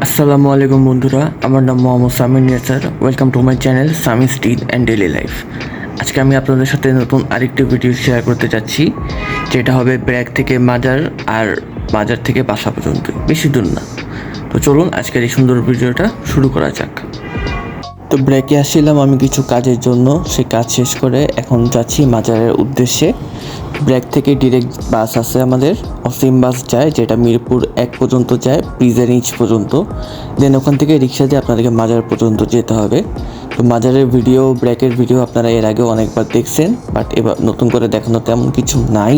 আসসালামু আলাইকুম বন্ধুরা, আমার নাম Mohammad Samir Niyasar. Welcome to my channel Sami still and daily life. আজকে আমি আপনাদের সাথে নতুন আরেকটি ভিডিও শেয়ার করতে যাচ্ছি, যেটা হবে ব্র্যাক থেকে মাজার আর মাজার থেকে বাসা পর্যন্ত, বেশি দূর না। তো চলুন আজকের এই সুন্দর ভিডিওটা শুরু করা যাক। তো ব্র্যাকে আসছিলাম আমি কিছু কাজের জন্য, সে কাজ শেষ করে এখন যাচ্ছি মাজারের উদ্দেশ্যে। ব্র্যাক থেকে ডিরেক্ট বাস আছে আমাদের, অসীম বাস যায়, যেটা মিরপুর 1 পর্যন্ত যায়, প্রিজেন ইচ পর্যন্ত। দেন ওখান থেকে রিক্সা দিয়ে আপনাদেরকে মাজার পর্যন্ত যেতে হবে। তো মাজারের ভিডিও, ব্র্যাকের ভিডিও আপনারা এর আগেও অনেকবার দেখছেন, বাট এবার নতুন করে দেখানো তেমন কিছু নাই।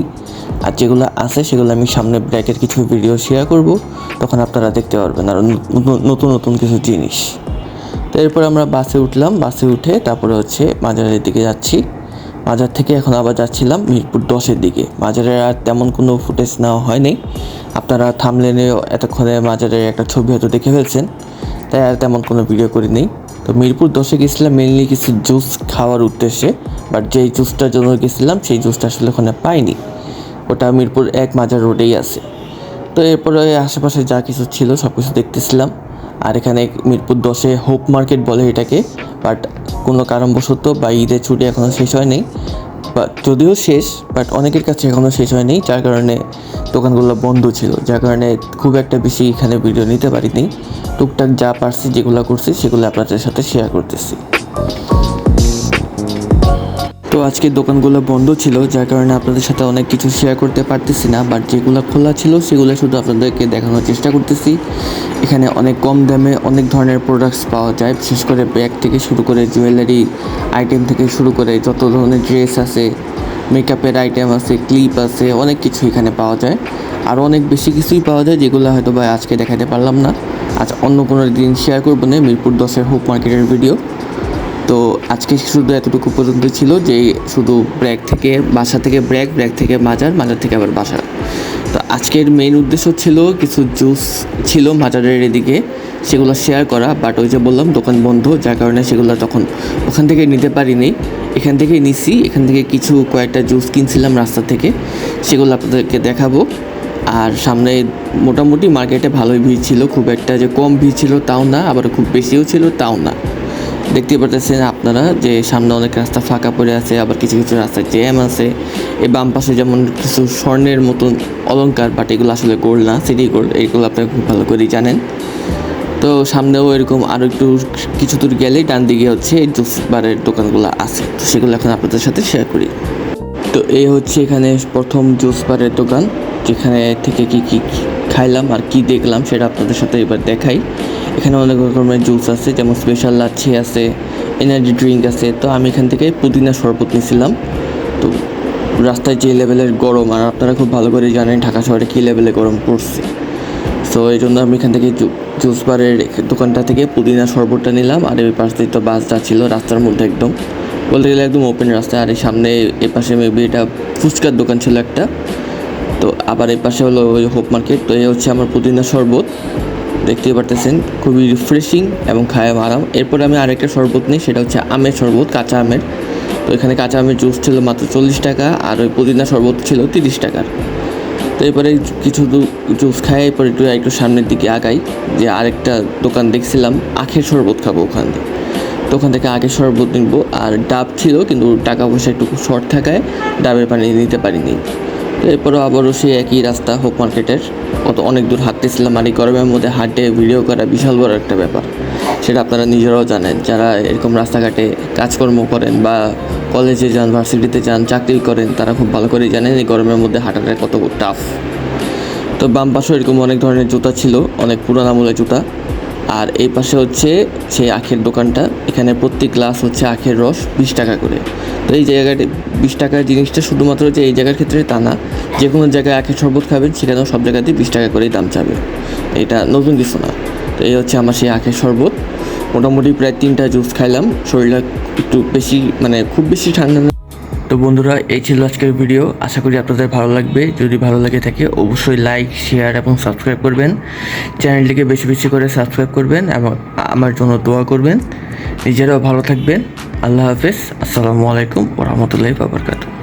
আর যেগুলো আছে সেগুলো আমি সামনে ব্র্যাকের কিছু ভিডিও শেয়ার করব, তখন আপনারা দেখতে পারবেন আর নতুন নতুন কিছু জিনিস। তো এরপর আমরা বাসে উঠলাম, বাসে উঠে তারপরে মাজারের দিকে যাচ্ছি। মাজার থেকে এখন আবার যাচ্ছিলাম মিরপুর 10-এর দিকে। মাজারের আর তেমন কোনো ফুটেজ নেওয়া হয়নি, আপনারা থাম্বনেলে এতক্ষণে মাজারের একটা ছবি হয়তো দেখে ফেলছেন, তাই আর তেমন কোনো ভিডিও করিনি। তো মিরপুর 10-এ গেছিলাম মেনলি কিছু জুস খাওয়ার উদ্দেশ্যে, বাট যেই জুসটার জন্য গেছিলাম সেই জুসটা আসলে ওখানে পাইনি, ওটা মিরপুর 1 মাজার রোডেই আছে। তো এরপরে আশেপাশে যা কিছু ছিল সব কিছু দেখতেছিলাম। আর এখানে মিরপুর 10-এ হোপ মার্কেট বলে এটাকে, বাট কোনো কারণবশত বা ঈদের ছুটি এখনও শেষ হয়নি, বা যদিও শেষ, বাট অনেকের কাছে এখনও শেষ হয়নি, যার কারণে দোকানগুলো বন্ধ ছিল, যার কারণে খুব একটা বেশি এখানে ভিডিও নিতে পারিনি। টুকটাক যা পারছি, যেগুলো করছি সেগুলো আপনাদের সাথে শেয়ার করতেছি। তো আজকে দোকানগুলো বন্ধ ছিল, যার কারণে আপনাদের সাথে অনেক কিছু শেয়ার করতে পারতেছি না, বাট যেগুলো খোলা ছিল সেগুলো শুধু আপনাদেরকে দেখানোর চেষ্টা করতেছি। এখানে অনেক কম দামে অনেক ধরনের প্রোডাক্টস পাওয়া যায়, বিশেষ করে ব্যাগ থেকে শুরু করে জুয়েলারি আইটেম থেকে শুরু করে যত ধরনের ড্রেস আছে, মেকআপের আইটেম আছে, ক্লিপ আছে, অনেক কিছু এখানে পাওয়া যায়। আর অনেক বেশি কিছুই পাওয়া যায়, যেগুলো হয়তো বা আজকে দেখাতে পারলাম না, আজ অন্য কোনো দিন শেয়ার করবো না মিরপুর 10-এর হোপ মার্কেটের ভিডিও। তো আজকে শুধু এতটুকু পর্যন্ত ছিল, যে শুধু ব্র্যাক থেকে বাসা থেকে ব্র্যাক, ব্র্যাক থেকে মাজার, মাজার থেকে আবার বাসা। তো আজকের মেইন উদ্দেশ্য ছিল কিছু জুস ছিল মাজারের এদিকে, সেগুলো শেয়ার করা, বাট ওই যে বললাম দোকান বন্ধ, যার কারণে সেগুলো তখন ওখান থেকে নিতে পারিনি। এখান থেকেই নিছি, এখান থেকে কয়েকটা জুস কিনছিলাম রাস্তা থেকে, সেগুলো আপনাদেরকে দেখাবো। আর সামনে মোটামুটি মার্কেটে ভালোই ভিড় ছিল, খুব একটা যে কম ভিড় ছিল তাও না, আবার খুব বেশিও ছিল তাও না। দেখতে পাচ্ছেন আপনারা যে সামনে অনেক রাস্তা ফাঁকা পড়ে আছে, আবার কিছু কিছু রাস্তায় জ্যাম আছে। এই বাম পাশে যেমন কিছু স্বর্ণের মতন অলংকার, বাট এগুলো আসলে গোল্ড না, সিটি গোল্ড, এগুলো আপনারা খুব ভালো করেই জানেন। তো সামনেও এরকম আরও একটু কিছু দূর গেলেই ডান দিকে জুস বারের দোকানগুলো আছে, তো সেগুলো এখন আপনাদের সাথে শেয়ার করি। তো এই এখানে প্রথম জুস বারের দোকান, যেখানে থেকে কি খাইলাম আর কি দেখলাম সেটা আপনাদের সাথে এবার দেখাই। এখানে অনেক রকমের জুস আছে, যেমন স্পেশাল লাচ্ছি আছে, এনার্জি ড্রিঙ্ক আছে। তো আমি এখান থেকে পুদিনা শরবত নিয়েছিলাম। তো রাস্তায় যে লেভেলের গরম, আর আপনারা খুব ভালো করে জানেন ঢাকা শহরে কী লেভেলে গরম পড়ছে, সো এই জন্য আমি এখান থেকে জুস বারের দোকানটা থেকে পুদিনা শরবতটা নিলাম। আর ওই পাশ দিয়ে তো বাস যাচ্ছিল রাস্তার মধ্যে, একদম বলতে গেলে একদম ওপেন রাস্তা। আর এই সামনে এ পাশে মেবি এটা ফুচকার দোকান ছিল একটা। তো আবার এই পাশে হলো ওই হোপ মার্কেট। তো এই আমার পুদিনা শরবত, দেখতেই পারতেছেন খুবই রিফ্রেশিং এবং খায় আরাম। এরপরে আমি আরেকটা শরবত নিই, সেটা হচ্ছে আমের শরবত, কাঁচা আমের। তো এখানে কাঁচা আমের জুস ছিল মাত্র 40 টাকা, আর ওই পুদিনা শরবত ছিল 30 টাকার। তো এরপরে কিছু জুস খাই, এরপর একটু সামনের দিকে আগাই, যে আরেকটা দোকান দেখছিলাম আখের শরবত খাবো ওখান থেকে। তো ওখান থেকে আখের শরবত নিবো। আর ডাব ছিল, কিন্তু টাকা পয়সা একটু শর্ট থাকায় ডাবের পানি নিতে পারিনি। তো এরপরও আবারও সেই একই রাস্তা হোপ মার্কেটের, অনেক দূর হাঁটতেছিলাম। আর এই গরমের মধ্যে হাঁটে ভিডিও করা বিশাল বড় একটা ব্যাপার, সেটা আপনারা নিজেরাও জানেন, যারা এরকম রাস্তাঘাটে কাজকর্ম করেন বা কলেজে যান, ভার্সিটিতে যান, চাকরি করেন, তারা খুব ভালো করেই জানেন এই গরমের মধ্যে হাঁটাটা কত টাফ। তো বাম পাশেও এরকম অনেক ধরনের জুতা ছিল, অনেক পুরান আমলের জুতা। আর এই পাশে সেই আখের দোকানটা, এখানে প্রতি গ্লাস আখের রস 20 টাকা করে। তো এই জায়গাটি 20 টাকার জিনিসটা শুধুমাত্র যে এই জায়গার ক্ষেত্রে তা না, যে কোনো জায়গায় আখের শরবত খাবেন সেখানেও সব জায়গাতেই 20 টাকা করেই দাম চাবে, এটা নতুন কিছু না। তো এই আমার সেই আখের শরবত। মোটামুটি প্রায় 3টা জুস খাইলাম, শরীরটা একটু বেশি খুব বেশি ঠান্ডা না। তো বন্ধুরা, এই ছিল আজকের ভিডিও, আশা করি আপনাদের ভালো লাগবে। যদি ভালো লাগে থাকে অবশ্যই লাইক, শেয়ার এবং সাবস্ক্রাইব করবেন। চ্যানেলটিকে বেশি বেশি করে সাবস্ক্রাইব করবেন এবং আমার জন্য দোয়া করবেন। নিজেরাও ভালো থাকবেন। আল্লাহ হাফেজ। আসসালামু আলাইকুম ওয়া রাহমাতুল্লাহি ওয়া বারাকাতুহু।